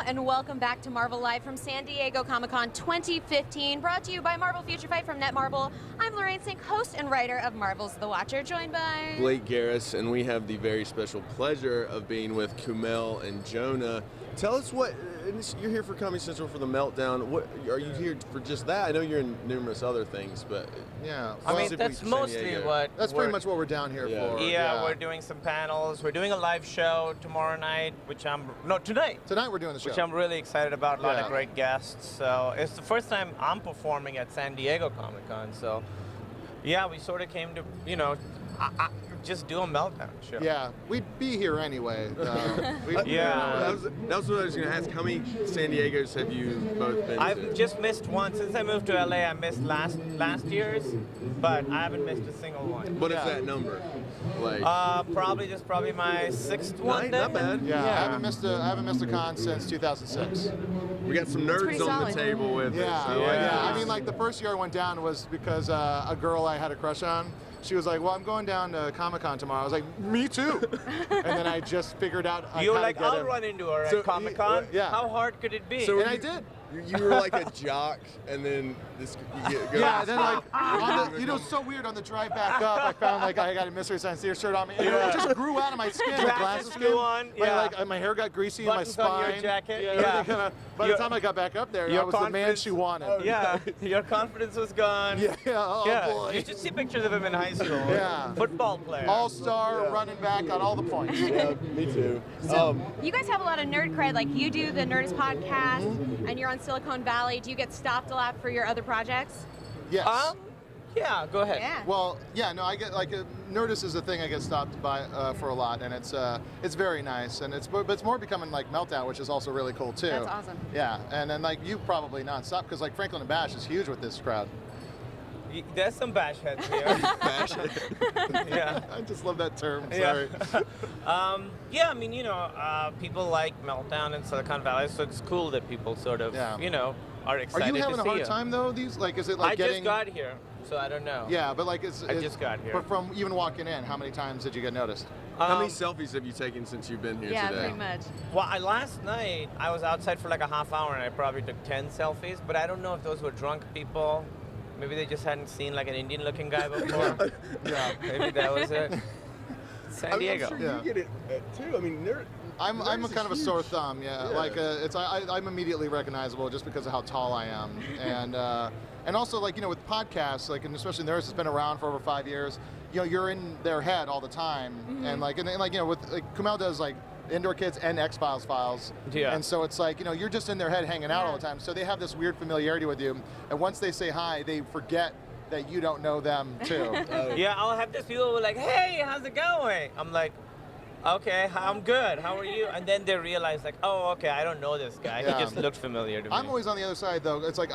and welcome back to Marvel Live from San Diego Comic-Con 2015, brought to you by Marvel Future Fight from Netmarble. I'm Lorraine Sink, host and writer of Marvel's The Watcher, joined by Blake Garris, and we have the very special pleasure of being with Kumail and Jonah. Tell us what, you're here for Comedy Central for the Meltdown. What are you here for, just that? I know you're in numerous other things, but yeah, I mean that's mostly what. That's pretty much what we're down here for. Yeah, we're doing some panels. We're doing a live show tomorrow night, tonight. Tonight we're doing the show, which I'm really excited about. A lot of great guests. So it's the first time I'm performing at San Diego Comic-Con. So yeah, we sort of came to just do a Meltdown show. Yeah, we'd be here anyway. That was what I was going to ask. How many San Diegos have you both been to? I've just missed one. Since I moved to LA, I missed last year's, but I haven't missed a single one. What is that number? Like probably my sixth one. Not bad. Yeah, I haven't missed a con since 2006. We got some nerds on the table with it. So I mean, like the first year I went down was because a girl I had a crush on. She was like, well, I'm going down to Comic-Con tomorrow. I was like, me too. And then I just figured out you were like, I'll run into her at Comic-Con? Yeah. How hard could it be? So and I did. You were like a jock, and then then like, so weird on the drive back up, I found like I got a Mystery Science Theater shirt on me, and it just grew out of my skin, like glasses grew on, my hair got greasy in my spine. On your jacket, By the time I got back up there, I was the man she wanted. Your confidence was gone. Boy. You should see pictures of him in high school. Yeah. Football player. All-star, running back, got all the points. Yeah, me too. So you guys have a lot of nerd cred, like you do the Nerdist podcast, and you're on Silicon Valley. Do you get stopped a lot for your other projects? Yes. Yeah, go ahead. Yeah. Well, I get Nerdist is a thing I get stopped by for a lot, and it's very nice, and but it's more becoming like Meltdown, which is also really cool too. That's awesome. Yeah, and then like you probably nonstop because like Franklin and Bash is huge with this crowd. There's some bash heads here. Bash head. Yeah. I just love that term. Sorry. I mean, people like Meltdown in Silicon Valley, so it's cool that people sort of, are excited to see Are you having a hard time though? Is it like I just got here, so I don't know. Yeah, but like I just got here. But from even walking in, how many times did you get noticed? How many selfies have you taken since you've been here today? Yeah, pretty much. Well, last night I was outside for like a half hour and I probably took 10 selfies, but I don't know if those were drunk people. Maybe they just hadn't seen like an Indian-looking guy before. Maybe that was it. San Diego. I'm sure you get it too. I mean, I'm a kind of a sore thumb. Like I'm immediately recognizable just because of how tall I am, and also like with podcasts, like and especially theirs, it's been around for over 5 years. You're in their head all the time, and with Kumail does like Indoor Kids and X-Files files. Yeah. And so it's like, you're just in their head hanging out all the time. So they have this weird familiarity with you. And once they say hi, they forget that you don't know them too. Yeah, I'll have these people who are like, hey, how's it going? I'm like, okay, I'm good. How are you? And then they realize like, oh, okay, I don't know this guy. Yeah. He just looked familiar to me. I'm always on the other side though. It's like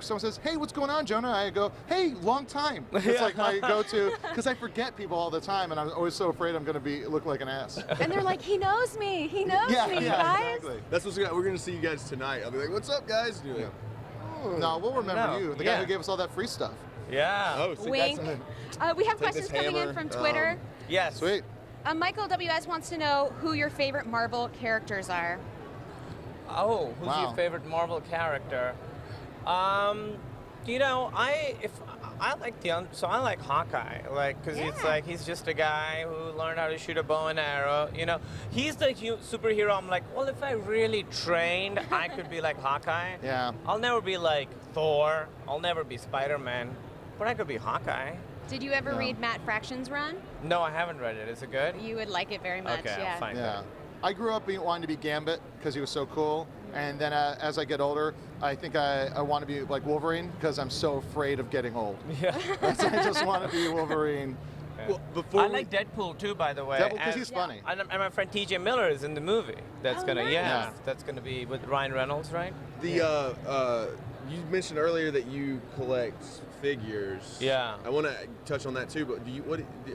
someone says, hey, what's going on, Jonah? I go, hey, long time. It's like my go-to because I forget people all the time, and I'm always so afraid I'm going to look like an ass. And they're like, he knows me. He knows me, guys. Exactly. That's we're going to see you guys tonight. I'll be like, what's up, guys? And you're like, oh. No, we'll remember you, the guy who gave us all that free stuff. Yeah. Oh, see, wink. We have questions coming in from Twitter. Yes. Sweet. Michael WS wants to know who your favorite Marvel characters are. Oh, who's your favorite Marvel character? I like Hawkeye, because it's like he's just a guy who learned how to shoot a bow and arrow. He's the superhero. I'm like, well, if I really trained, I could be like Hawkeye. Yeah. I'll never be like Thor. I'll never be Spider-Man, but I could be Hawkeye. Did you ever read Matt Fraction's run? No, I haven't read it. Is it good? You would like it very much. Okay, I'll find it. I grew up wanting to be Gambit because he was so cool, and then as I get older, I think I want to be like Wolverine because I'm so afraid of getting old. Yeah. I just want to be Wolverine. Well, I like Deadpool too, by the way. Deadpool because he's funny. And my friend TJ Miller is in the movie. That's nice. That's gonna be with Ryan Reynolds, right? You mentioned earlier that you collect figures. Yeah. I want to touch on that too, but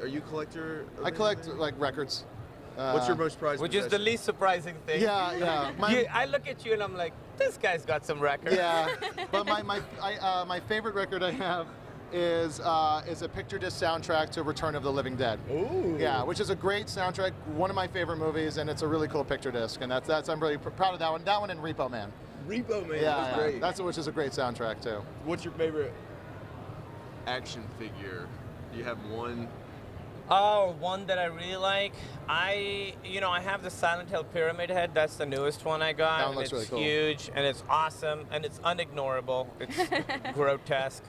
are you a collector? I collect like records. What's your most prized Which is the least surprising thing. Yeah. I look at you and I'm like, this guy's got some records. Yeah, but my favorite record I have is a picture disc soundtrack to Return of the Living Dead. Ooh. Yeah, which is a great soundtrack, one of my favorite movies, and it's a really cool picture disc, and that's I'm really proud of that one. That one and Repo Man. Repo Man. Yeah, That's great. That's which is a great soundtrack too. What's your favorite action figure? Do you have one? Oh, one that I really like. I have the Silent Hill Pyramid Head. That's the newest one I got. That one looks and it's really cool. huge and it's awesome and it's unignorable. It's grotesque.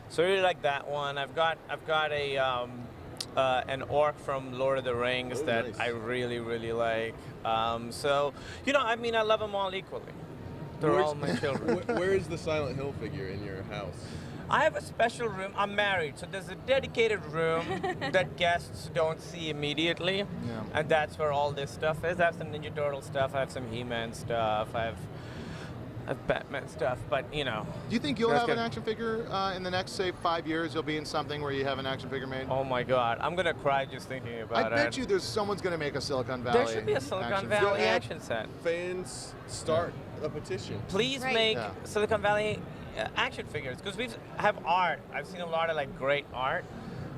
So I really like that one. I've got a an orc from Lord of the Rings that nice. I really like. I love them all equally. They're all my children. Where is the Silent Hill figure in your house? I have a special room. I'm married, so there's a dedicated room that guests don't see immediately, Yeah. and that's where all this stuff is. I have some Ninja Turtle stuff. I have some He-Man stuff. I have Batman stuff. But Do you think you'll That's have an good. action figure in the next, say, 5 years? You'll be in something where you have an action figure made. oh my God, I'm gonna cry just thinking about I it. bet you someone's going to make a Silicon Valley. There should be a Silicon action Valley figure. action set. Fans start a petition. Please Right. make Yeah. Silicon Valley action figures because we have art. I've seen a lot of great art.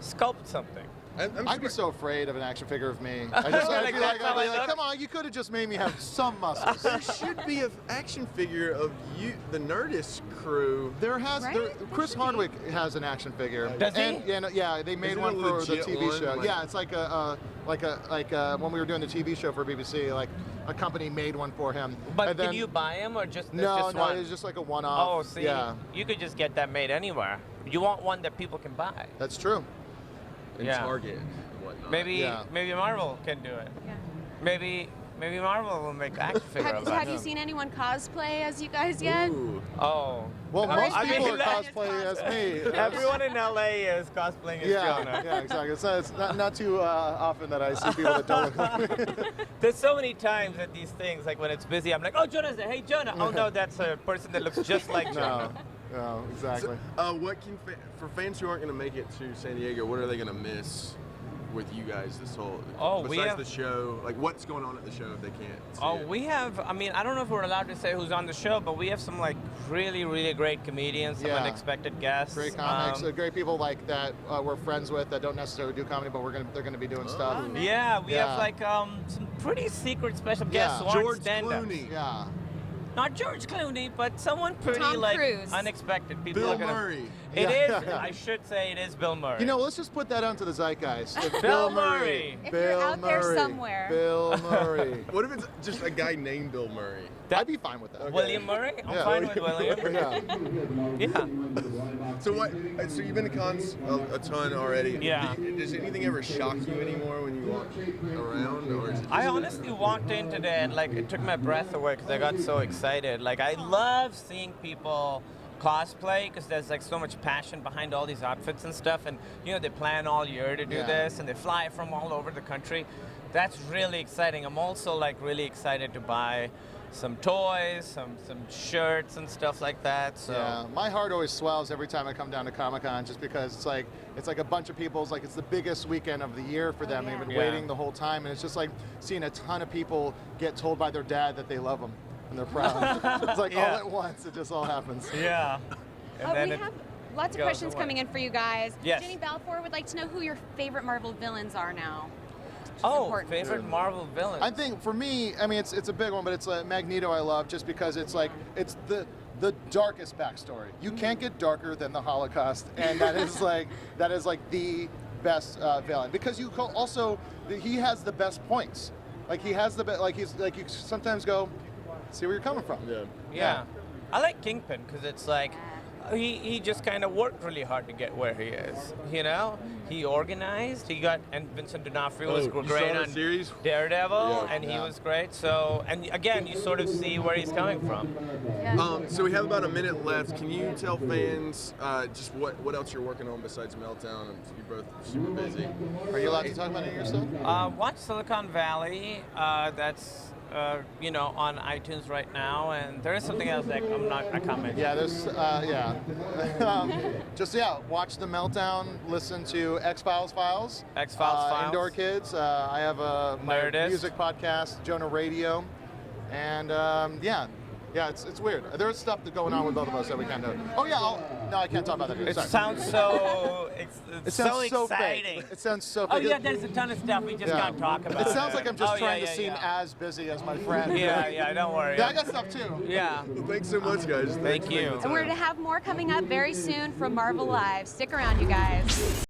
Sculpt something. I'd be so afraid of an action figure of me. I'd be that's how I look? come on, you could have just made me have some muscles. There should be an action figure of you, the Nerdist crew. There has Right? there, There Chris should be. Hardwick has an action figure. Does he? And, they made it one a for the legit TV one? show. Like- Yeah, it's like when we were doing the TV show for BBC, like a company made one for him. But And then, can you buy them or just No, just no, one? it's just like a one-off. Oh, see, Yeah, you could just get that made anywhere. You want one that people can buy. that's true. And Yeah. Target and whatnot. Maybe Marvel can do it. Yeah. Maybe Marvel will make action figure of Have that. you seen anyone cosplay as you guys yet? Ooh. Oh. Well, I most mean, people are that- cosplaying as me. Everyone in LA is cosplaying as Jonah. Yeah, exactly. It's not too often that I see people that don't look like me. There's so many times at these things, like when it's busy, I'm like, oh, Jonah's there. Hey, Jonah. Oh, no, that's a person that looks just like Jonah. No, exactly. What can for fans who aren't going to make it to San Diego? What are they going to miss with you guys this whole? Oh, we besides have- the show, like what's going on at the show if they can't? See Oh, it? we have, I don't know if we're allowed to say who's on the show, but we have some really great comedians, some Yeah. unexpected guests. Great comics, great people like that we're friends with that don't necessarily do comedy, but they're gonna be doing stuff. nice. Yeah, we Yeah. have some pretty secret special guests Yeah. who aren't George stand-ups. Clooney. Yeah. Not George Clooney, but someone pretty Tom Cruise. unexpected. People Bill are gonna, Murray. It Yeah. is. I should say it is Bill Murray. Let's just put that onto the zeitgeist. Bill Murray. If Bill you're out there Murray. somewhere. Bill Murray. What if it's just a guy named Bill Murray? I'd be fine with that. William Murray? I'm Yeah. fine with William. Yeah. Yeah. So what? So you've been to cons a ton already. Yeah. Does anything ever shock you anymore when you walk around, or is it just I honestly walked in today and it took my breath away because I got so excited. I love seeing people cosplay because there's so much passion behind all these outfits and stuff, and they plan all year to do Yeah. this, and they fly from all over the country. That's really exciting. I'm also really excited to buy some toys, some shirts and stuff like that. So Yeah, my heart always swells every time I come down to Comic-Con, just because it's like a bunch of people. It's the biggest weekend of the year for them. yeah. They've been Yeah. waiting the whole time, and it's just seeing a ton of people get told by their dad that they love them and they're proud. It's all Yeah. at once. It just all happens. yeah. And then We it have lots of goes questions away. coming in for you guys. Yes. Jenny Balfour would like to know who your favorite Marvel villains are now. important. favorite Marvel villain. I think for me, it's a big one, but it's Magneto. I love just because it's the darkest backstory. You can't get darker than the Holocaust, and that is the best villain because he has the best points. He has you sometimes go, see where you're coming from. Yeah. I like Kingpin because it's he just kind of worked really hard to get where he is. He organized. And Vincent D'Onofrio was You great saw the on series? Daredevil, Yeah. and he Yeah. was great. So, and again, you sort of see where he's coming from. Yeah. So we have about a minute left. Can you tell fans just what else you're working on besides Meltdown? You're both super busy. Are you allowed to talk about any of your stuff? Watch Silicon Valley. That's on iTunes right now, and there is something else that I can't mention. Yeah, there's watch the Meltdown. Listen to X-Files Files. X-Files Files. Indoor Kids. I have my Nerdist. music podcast, Jonah Radio, and it's weird. There's stuff going on with both of us that we kind of. Oh yeah, No, I can't talk about that. It Sorry. sounds so. It sounds so exciting. fake. It sounds so Oh fake. yeah, there's a ton of stuff we just can't talk about. It sounds like I'm just Oh, trying yeah, to seem yeah. as busy as my friend. Yeah, don't worry. Yeah, I got stuff too. Yeah. Well, thanks so much, guys. Thank you. And we're going to have more coming up very soon from Marvel Live. Stick around, you guys.